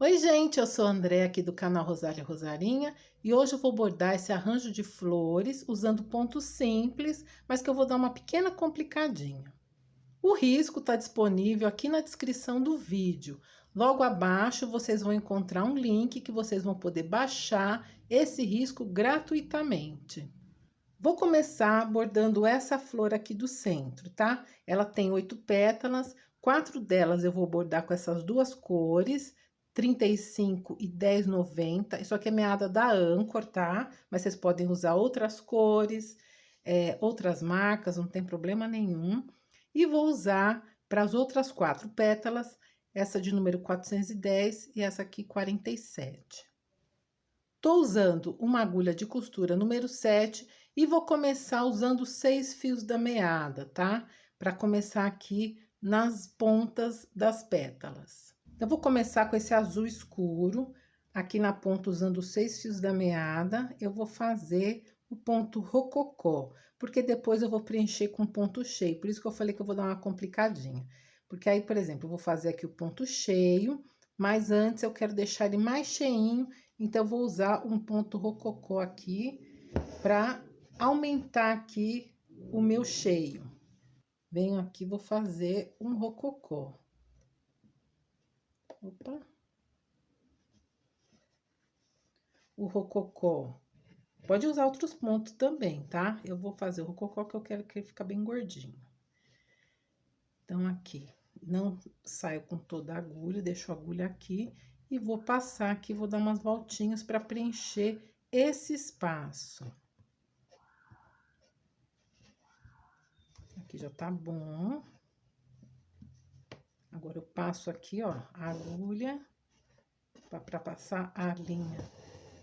Oi, gente, eu sou a André aqui do canal Rosália Rosarinha e hoje eu vou bordar esse arranjo de flores usando pontos simples, mas que eu vou dar uma pequena complicadinha. O risco está disponível aqui na descrição do vídeo. Logo abaixo vocês vão encontrar um link que vocês vão poder baixar esse risco gratuitamente. Vou começar bordando essa flor aqui do centro, tá? Ela tem 8 pétalas, 4 delas eu vou bordar com essas duas cores, 35 e 10,90. Isso aqui é meada da Anchor, tá? Mas vocês podem usar outras cores, outras marcas, não tem problema nenhum. E vou usar para as outras 4 pétalas, essa de número 410 e essa aqui 47. Tô usando uma agulha de costura número 7 e vou começar usando 6 fios da meada, tá? Para começar aqui nas pontas das pétalas. Eu vou começar com esse azul escuro, aqui na ponta usando 6 fios da meada, eu vou fazer o ponto rococó, porque depois eu vou preencher com ponto cheio, por isso que eu falei que eu vou dar uma complicadinha. Porque aí, por exemplo, eu vou fazer aqui o ponto cheio, mas antes eu quero deixar ele mais cheinho, então eu vou usar um ponto rococó aqui para aumentar aqui o meu cheio. Venho aqui, vou fazer um rococó. Opa! O rococó. Pode usar outros pontos também, tá? Eu vou fazer o rococó que eu quero que ele fique bem gordinho. Então, aqui, não saio com toda a agulha, deixo a agulha aqui e vou passar aqui, vou dar umas voltinhas para preencher esse espaço. Aqui já tá bom. Agora, eu passo aqui, ó, a agulha para passar a linha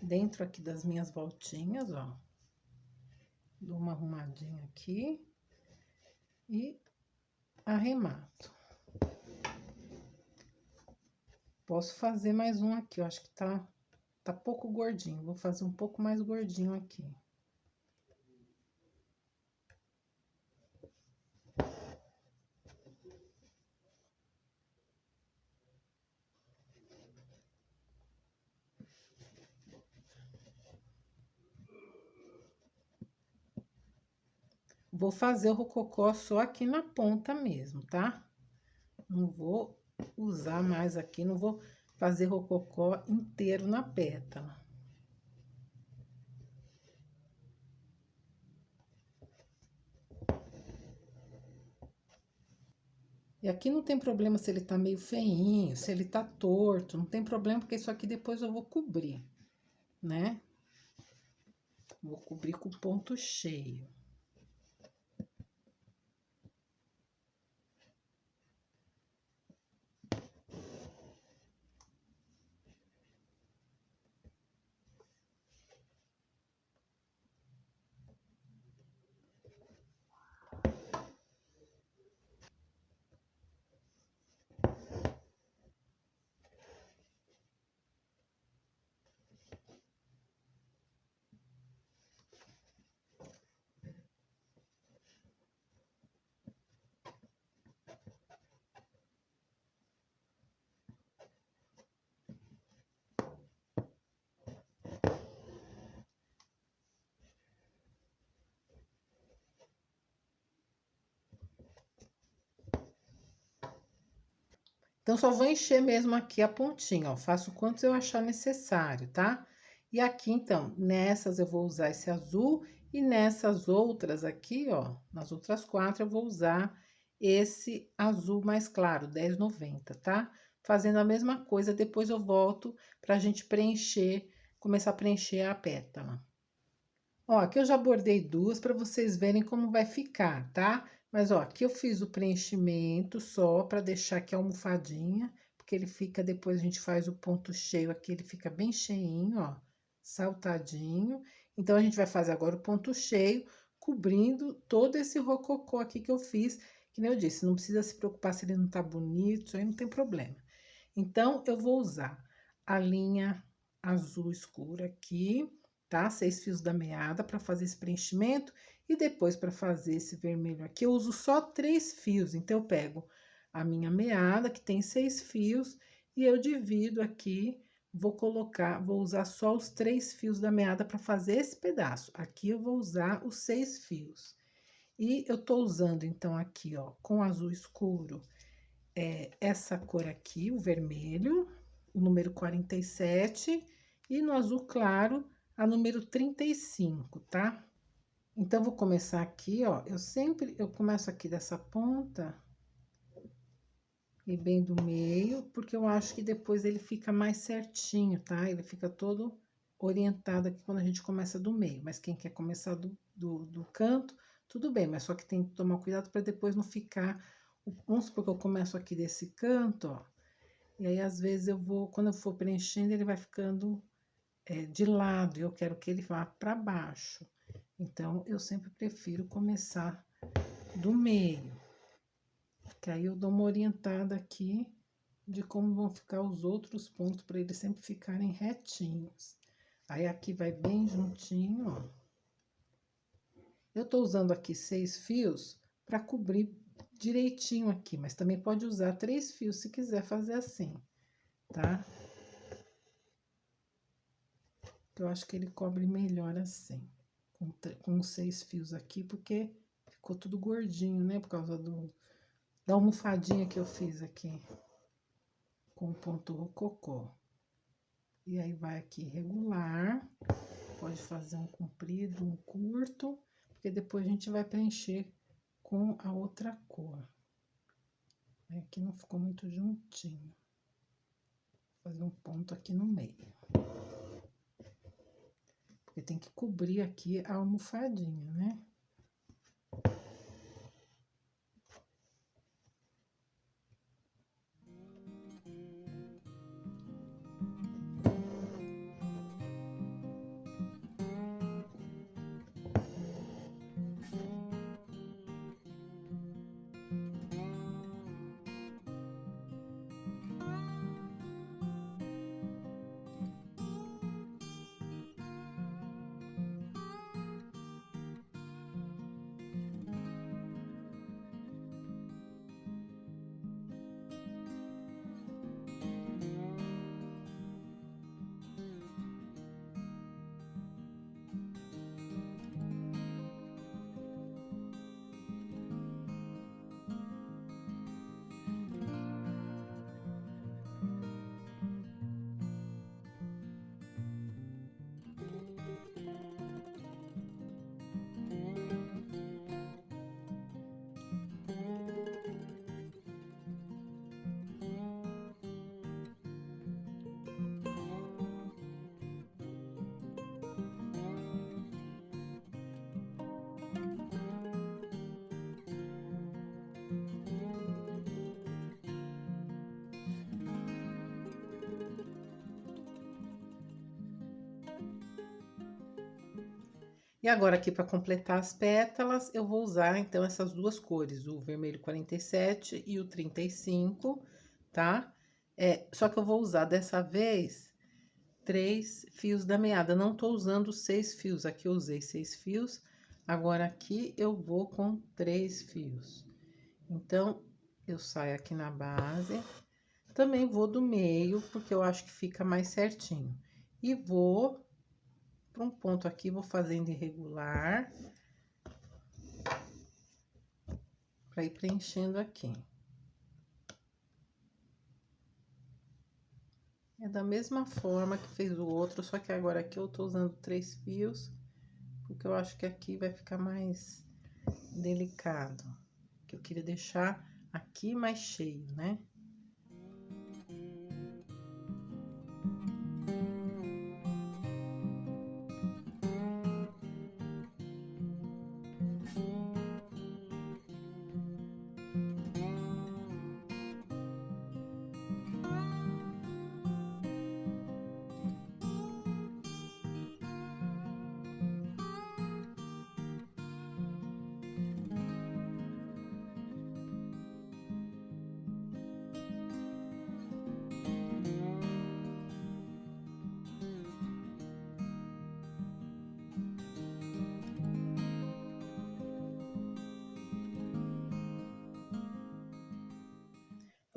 dentro aqui das minhas voltinhas, ó. Dou uma arrumadinha aqui e arremato. Posso fazer mais um aqui, eu acho que tá pouco gordinho. Vou fazer um pouco mais gordinho aqui. Vou fazer o rococó só aqui na ponta mesmo, tá? Não vou usar mais aqui, não vou fazer rococó inteiro na pétala. E aqui não tem problema se ele tá meio feinho, se ele tá torto, não tem problema, porque isso aqui depois eu vou cobrir, né? Vou cobrir com ponto cheio. Então, só vou encher mesmo aqui a pontinha, ó. Faço quantos eu achar necessário, tá? E aqui, então, nessas eu vou usar esse azul e nessas outras aqui, ó, nas outras 4 eu vou usar esse azul mais claro, 10,90, tá? Fazendo a mesma coisa, depois eu volto pra gente preencher, começar a preencher a pétala. Ó, aqui eu já bordei 2 para vocês verem como vai ficar, tá? Mas, ó, aqui eu fiz o preenchimento só para deixar aqui a almofadinha, porque ele fica, depois a gente faz o ponto cheio aqui, ele fica bem cheinho, ó, saltadinho. Então, a gente vai fazer agora o ponto cheio, cobrindo todo esse rococó aqui que eu fiz, que nem eu disse, não precisa se preocupar se ele não tá bonito, isso aí não tem problema. Então, eu vou usar a linha azul escura aqui, tá? 6 fios da meada para fazer esse preenchimento e depois para fazer esse vermelho aqui, eu uso só 3 fios. Então, eu pego a minha meada, que tem 6 fios, E eu divido aqui, vou usar só os 3 fios da meada para fazer esse pedaço. Aqui eu vou usar os 6 fios. E eu tô usando, então, aqui, ó, com azul escuro, essa cor aqui, o vermelho, o número 47, e no azul claro, a número 35, tá? Então, vou começar aqui, ó, eu começo aqui dessa ponta e bem do meio, porque eu acho que depois ele fica mais certinho, tá? Ele fica todo orientado aqui quando a gente começa do meio, mas quem quer começar do canto, tudo bem, mas só que tem que tomar cuidado para depois não ficar. Vamos supor que eu começo aqui desse canto, ó, e aí às vezes quando eu for preenchendo, ele vai ficando de lado, e eu quero que ele vá para baixo. Então, eu sempre prefiro começar do meio. Que aí eu dou uma orientada aqui de como vão ficar os outros pontos para eles sempre ficarem retinhos. Aí aqui vai bem juntinho, ó. Eu tô usando aqui 6 fios para cobrir direitinho aqui, mas também pode usar 3 fios se quiser fazer assim, tá? Eu acho que ele cobre melhor assim, com 6 fios aqui, porque ficou tudo gordinho, né? Por causa da almofadinha que eu fiz aqui com ponto rococó. E aí vai aqui regular, pode fazer um comprido, um curto, porque depois a gente vai preencher com a outra cor. Aqui não ficou muito juntinho. Vou fazer um ponto aqui no meio. Porque tem que cobrir aqui a almofadinha, né? E agora, aqui para completar as pétalas, eu vou usar, então, essas duas cores, o vermelho 47 e o 35, tá? Só que eu vou usar, dessa vez, 3 fios da meada. Não tô usando 6 fios, aqui eu usei 6 fios, agora aqui eu vou com 3 fios. Então, eu saio aqui na base, também vou do meio, porque eu acho que fica mais certinho. E vou para um ponto aqui, vou fazendo irregular, para ir preenchendo aqui. É da mesma forma que fez o outro, só que agora aqui eu tô usando 3 fios, porque eu acho que aqui vai ficar mais delicado. Que eu queria deixar aqui mais cheio, né?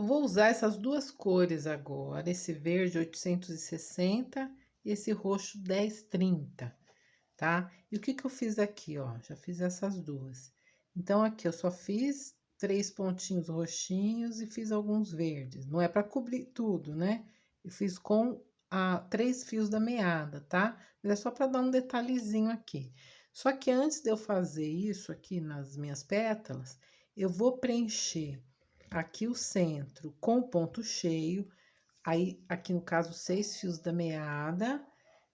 Eu vou usar essas duas cores agora, esse verde 860 e esse roxo 1030, tá? E o que que eu fiz aqui, ó? Já fiz essas duas. Então, aqui eu só fiz 3 pontinhos roxinhos e fiz alguns verdes. Não é para cobrir tudo, né? Eu fiz com 3 fios da meada, tá? Mas é só para dar um detalhezinho aqui. Só que antes de eu fazer isso aqui nas minhas pétalas, eu vou preencher aqui o centro com o ponto cheio. Aí, aqui no caso, 6 fios da meada.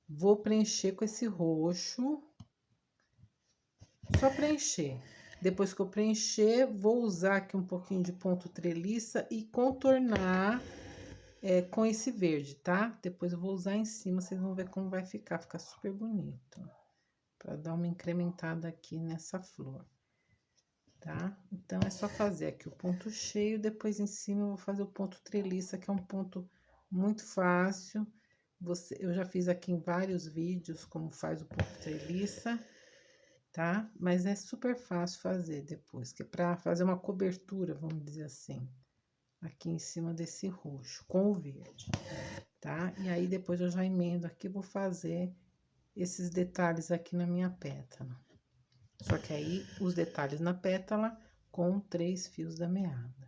Vou preencher com esse roxo. Só preencher. Depois que eu preencher, vou usar aqui um pouquinho de ponto treliça e contornar com esse verde, tá? Depois eu vou usar em cima, vocês vão ver como vai ficar. Fica super bonito. Pra dar uma incrementada aqui nessa flor, tá? Então, é só fazer aqui o ponto cheio, depois em cima eu vou fazer o ponto treliça, que é um ponto muito fácil. Eu já fiz aqui em vários vídeos como faz o ponto treliça, tá? Mas é super fácil fazer depois, que é pra fazer uma cobertura, vamos dizer assim, aqui em cima desse roxo, com o verde, tá? E aí, depois eu já emendo aqui, vou fazer esses detalhes aqui na minha pétala. Só que aí, os detalhes na pétala com 3 fios da meada.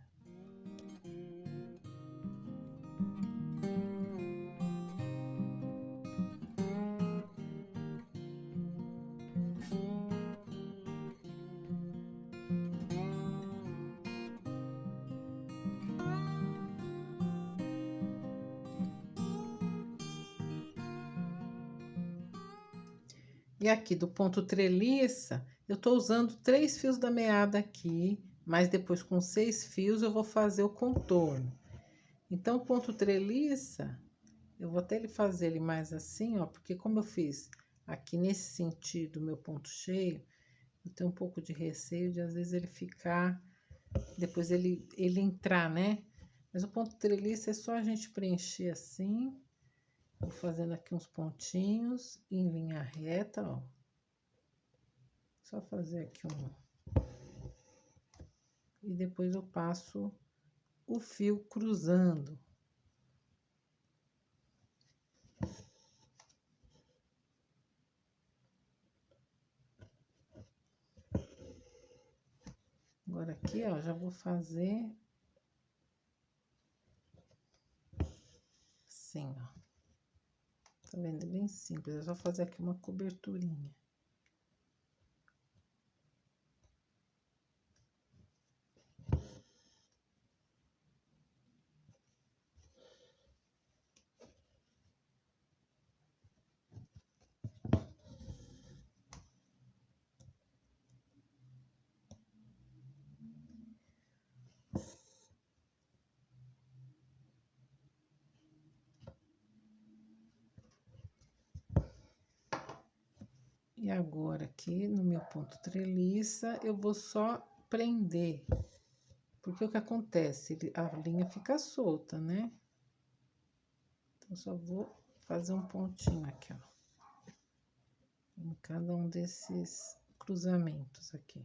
E aqui do ponto treliça, eu tô usando 3 fios da meada aqui, mas depois com 6 fios eu vou fazer o contorno. Então, o ponto treliça, eu vou até fazer ele mais assim, ó, porque como eu fiz aqui nesse sentido, meu ponto cheio, eu tenho um pouco de receio de às vezes ele ficar, depois ele entrar, né? Mas o ponto treliça é só a gente preencher assim. Vou fazendo aqui uns pontinhos em linha reta, ó. Só fazer aqui e depois eu passo o fio cruzando. Agora aqui, ó, já vou fazer assim, ó. Tá vendo? É bem simples, é só fazer aqui uma coberturinha. E agora, aqui no meu ponto treliça, eu vou só prender. Porque o que acontece? A linha fica solta, né? Então, só vou fazer um pontinho aqui, ó. Em cada um desses cruzamentos aqui.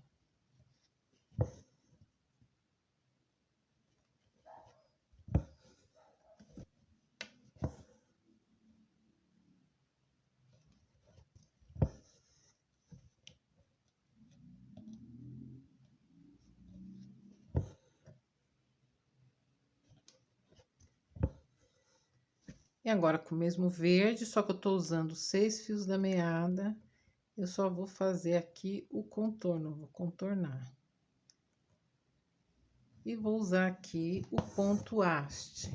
E agora, com o mesmo verde, só que eu tô usando 6 fios da meada, eu só vou fazer aqui o contorno, vou contornar. E vou usar aqui o ponto haste.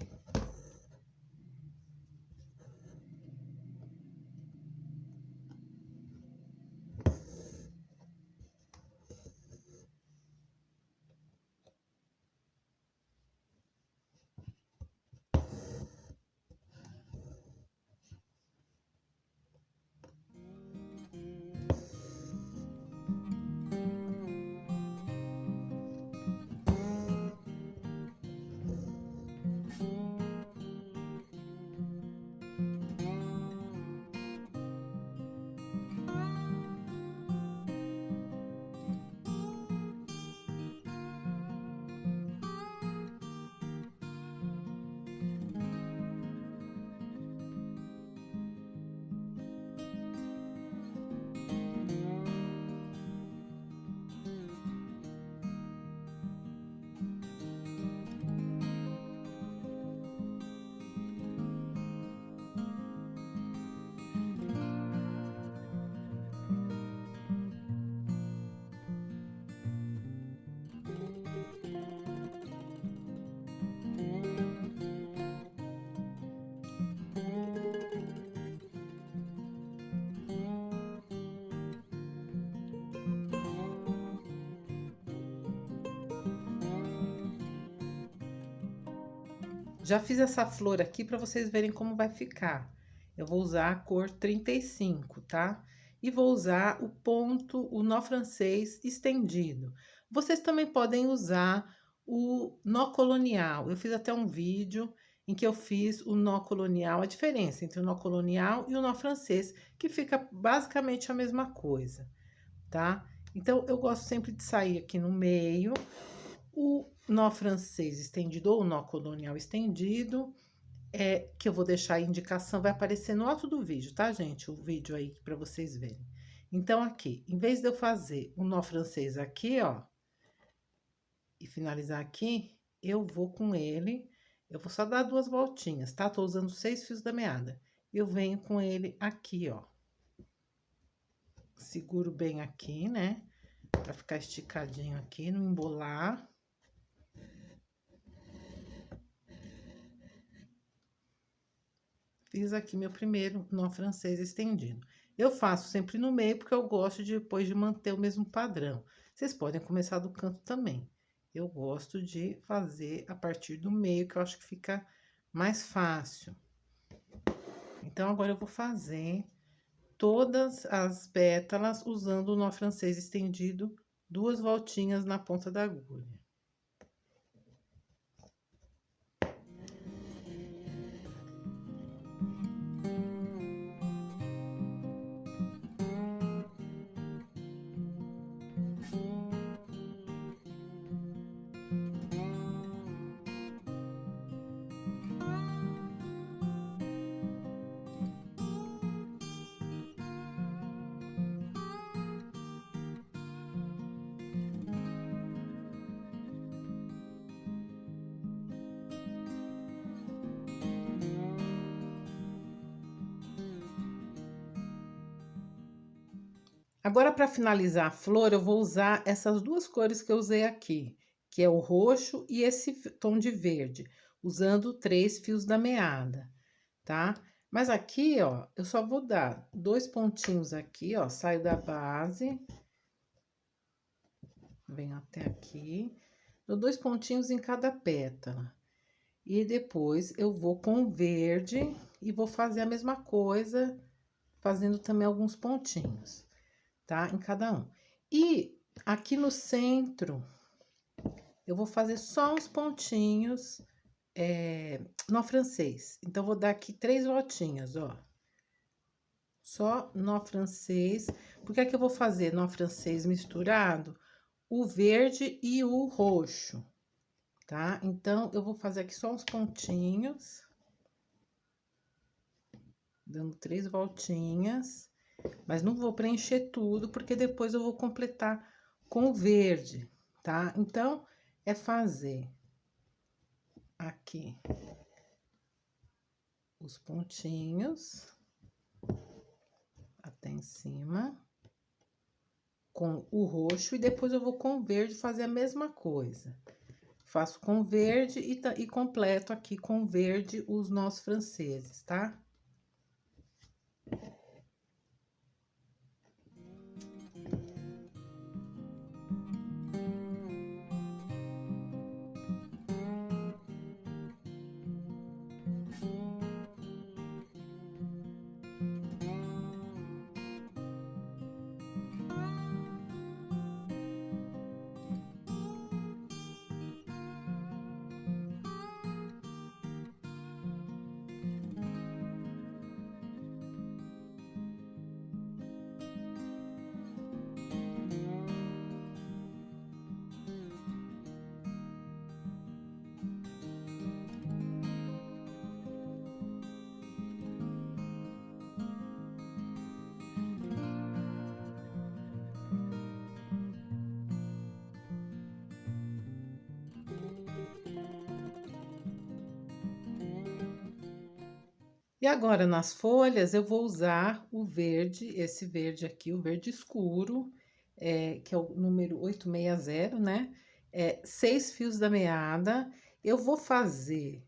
Já fiz essa flor aqui para vocês verem como vai ficar. Eu vou usar a cor 35, tá? E vou usar o ponto, o nó francês estendido. Vocês também podem usar o nó colonial. Eu fiz até um vídeo em que eu fiz o nó colonial, a diferença entre o nó colonial e o nó francês, que fica basicamente a mesma coisa, tá? Então, eu gosto sempre de sair aqui no meio, o nó francês estendido ou o nó colonial estendido, que eu vou deixar a indicação, vai aparecer no alto do vídeo, tá, gente? O vídeo aí para vocês verem. Então, aqui, em vez de eu fazer o nó francês aqui, ó, e finalizar aqui, eu vou com ele, eu vou só dar 2 voltinhas, tá? Tô usando 6 fios da meada. Eu venho com ele aqui, ó. Seguro bem aqui, né? Pra ficar esticadinho aqui, não embolar. Fiz aqui meu primeiro nó francês estendido. Eu faço sempre no meio, porque eu gosto depois de manter o mesmo padrão. Vocês podem começar do canto também. Eu gosto de fazer a partir do meio, que eu acho que fica mais fácil. Então, agora eu vou fazer todas as pétalas usando o nó francês estendido, 2 voltinhas na ponta da agulha. Agora, para finalizar a flor, eu vou usar essas 2 cores que eu usei aqui, que é o roxo e esse tom de verde, usando 3 fios da meada, tá? Mas aqui, ó, eu só vou dar 2 pontinhos aqui, ó, saio da base, venho até aqui, dou 2 pontinhos em cada pétala. E depois eu vou com o verde e vou fazer a mesma coisa, fazendo também alguns pontinhos, tá? Em cada um. E aqui no centro, eu vou fazer só uns pontinhos, nó francês. Então, vou dar aqui 3 voltinhas, ó. Só nó francês. Por que é que eu vou fazer nó francês misturado? O verde e o roxo, tá? Então, eu vou fazer aqui só uns pontinhos. Dando 3 voltinhas. Mas não vou preencher tudo, porque depois eu vou completar com o verde, tá? Então, é fazer aqui os pontinhos até em cima, com o roxo, e depois eu vou com o verde fazer a mesma coisa. Faço com verde e completo aqui com verde os nós franceses, tá? E agora, nas folhas, eu vou usar o verde, esse verde aqui, o verde escuro, que é o número 860, né? 6 fios da meada. Eu vou fazer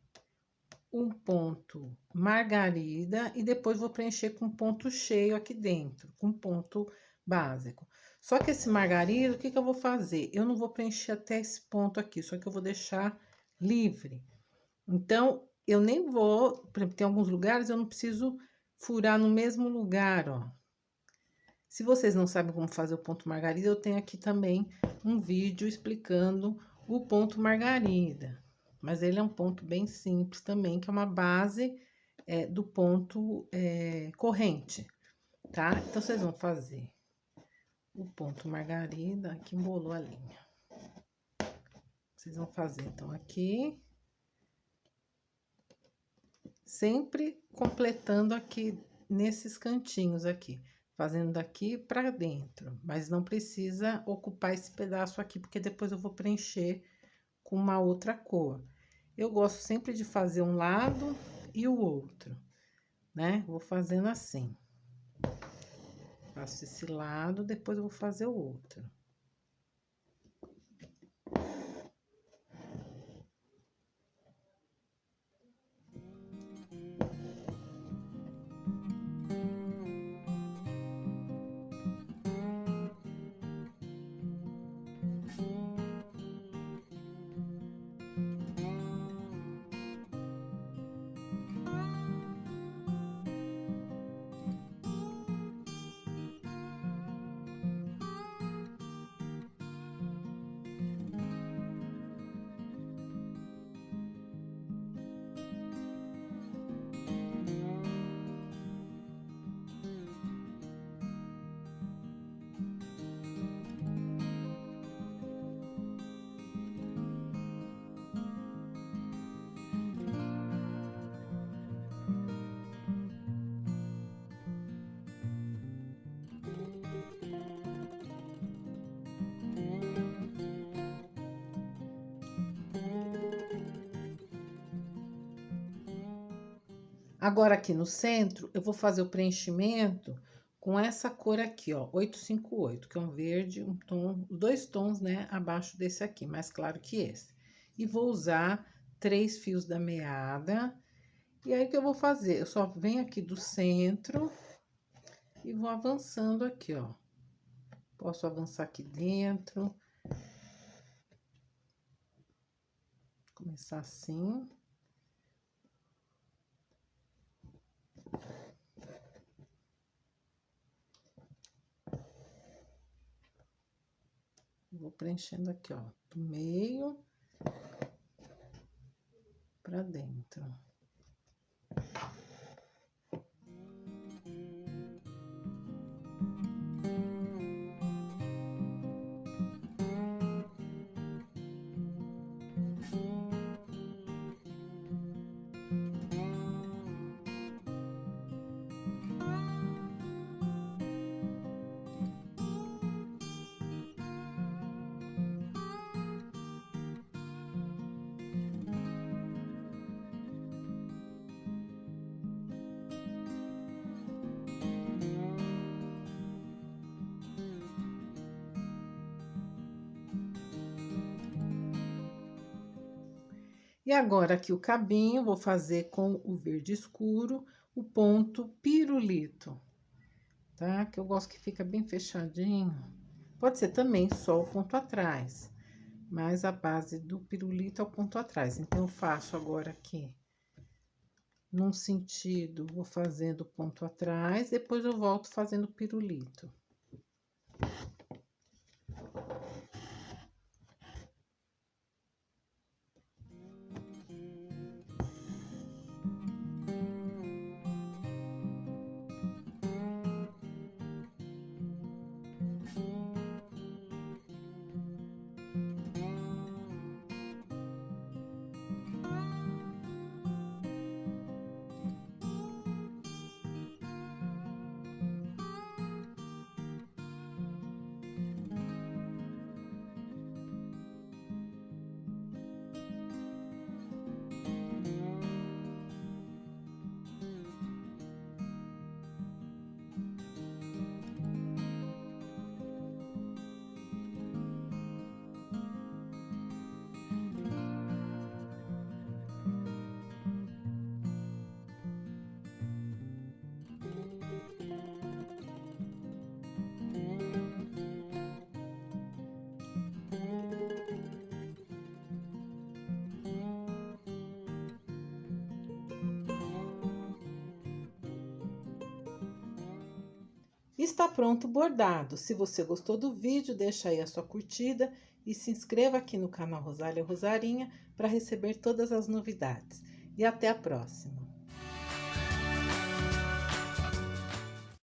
um ponto margarida e depois vou preencher com ponto cheio aqui dentro, com ponto básico. Só que esse margarida, o que que eu vou fazer? Eu não vou preencher até esse ponto aqui, só que eu vou deixar livre. Então, eu nem vou, por exemplo, tem alguns lugares eu não preciso furar no mesmo lugar, ó. Se vocês não sabem como fazer o ponto margarida, eu tenho aqui também um vídeo explicando o ponto margarida. Mas ele é um ponto bem simples também, que é uma base do ponto corrente, tá? Então, vocês vão fazer o ponto margarida, aqui embolou a linha. Vocês vão fazer, então, aqui. Sempre completando aqui nesses cantinhos aqui. Fazendo daqui pra dentro. Mas não precisa ocupar esse pedaço aqui, porque depois eu vou preencher com uma outra cor. Eu gosto sempre de fazer um lado e o outro, né? Vou fazendo assim. Faço esse lado, depois eu vou fazer o outro. Agora, aqui no centro, eu vou fazer o preenchimento com essa cor aqui, ó, 858, que é um verde, um tom, dois tons, né, abaixo desse aqui, mais claro que esse. E vou usar 3 fios da meada. E aí, o que eu vou fazer? Eu só venho aqui do centro e vou avançando aqui, ó. Posso avançar aqui dentro. Começar assim. Vou preenchendo aqui, ó, do meio pra dentro. E agora, aqui o cabinho, vou fazer com o verde escuro, o ponto pirulito, tá? Que eu gosto que fica bem fechadinho. Pode ser também só o ponto atrás, mas a base do pirulito é o ponto atrás. Então, eu faço agora aqui, num sentido, vou fazendo o ponto atrás, depois eu volto fazendo o pirulito. Está pronto o bordado. Se você gostou do vídeo, deixa aí a sua curtida e se inscreva aqui no canal Rosália Rosarinha para receber todas as novidades. E até a próxima!